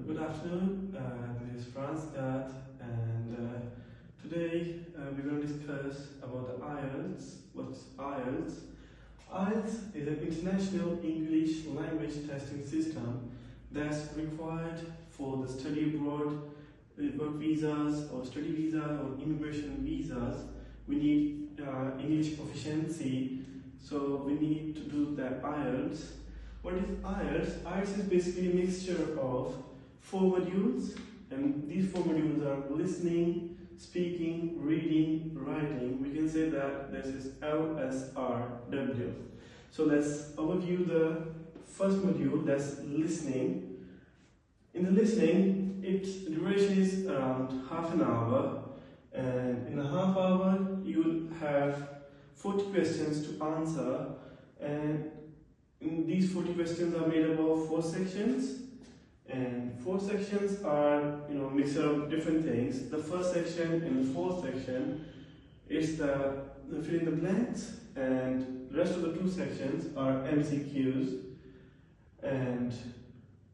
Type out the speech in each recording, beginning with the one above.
Good afternoon, this is Franz and today we're going to discuss about the IELTS. What's IELTS? IELTS is an international English language testing system that's required for the study abroad, work visas or study visas or immigration visas. We need English proficiency, so we need to do the IELTS. What is IELTS? IELTS is basically a mixture of 4 modules, and these 4 modules are listening, speaking, reading, writing. We can say that this is LSRW. So let's overview the first module, that's listening. In the listening, its duration is around half an hour, and in a half hour you will have 40 questions to answer, and these 40 questions are made up of 4 sections, and 4 sections are mixture of different things. The first section and the fourth section is the fill in the blanks, and the rest of the 2 sections are MCQs. And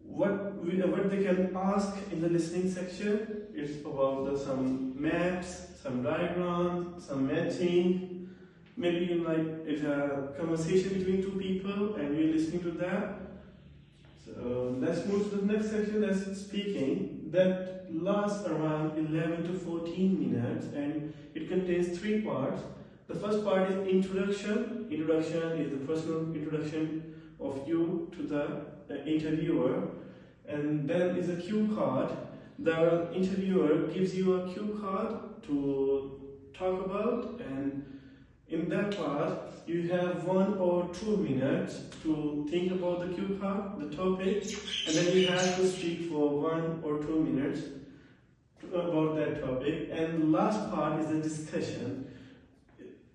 what they can ask in the listening section is about some maps, some diagrams, some matching. Maybe it's a conversation between 2 people and we're listening to that. So let's move to the next section, that's speaking. That lasts around 11 to 14 minutes and it contains 3 parts. The first part is introduction. Introduction is the personal introduction of you to the interviewer. And then is a cue card. The interviewer gives you a cue card to talk about, and in that part, you have 1 or 2 minutes to think about the cue card, the topic, and then you have to speak for 1 or 2 minutes about that topic. And the last part is the discussion,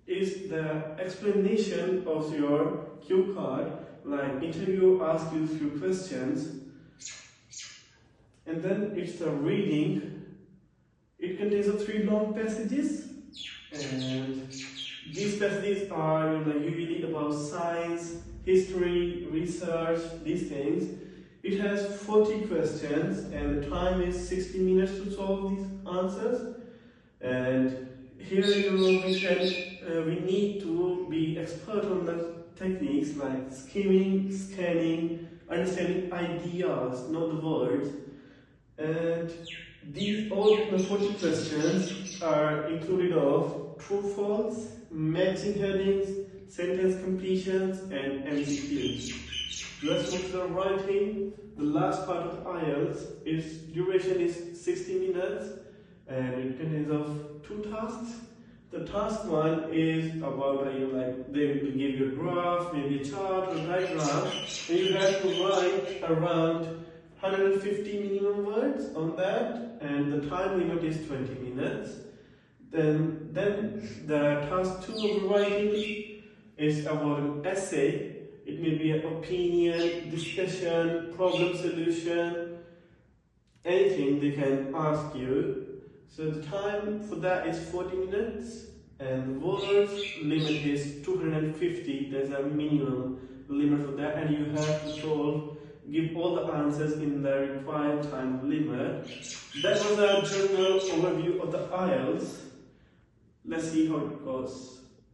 is the explanation of your cue card. Like interviewer asks you a few questions, and then it's the reading. It contains 3 long passages, and these passages are usually about science, history, research, these things. It has 40 questions and the time is 60 minutes to solve these answers. And here we need to be expert on the techniques like skimming, scanning, understanding ideas, not the words. And all the 40 questions are included of true, false, matching headings, sentence completions, and MCQs. Let's move to the writing. The last part of IELTS, its duration is 60 minutes and it contains of 2 tasks. The task 1 is about they will give you a graph, maybe a chart or diagram, and you have to write around 150 minimum words on that, and the time limit is 20 minutes. Then the task 2 of writing is about an essay. It may be an opinion, discussion, problem solution, anything they can ask you. So the time for that is 40 minutes, and the words limit is 250. There's a minimum limit for that, and you have to give all the answers in the required time limit. That was a general overview of the IELTS. Let's see how it goes.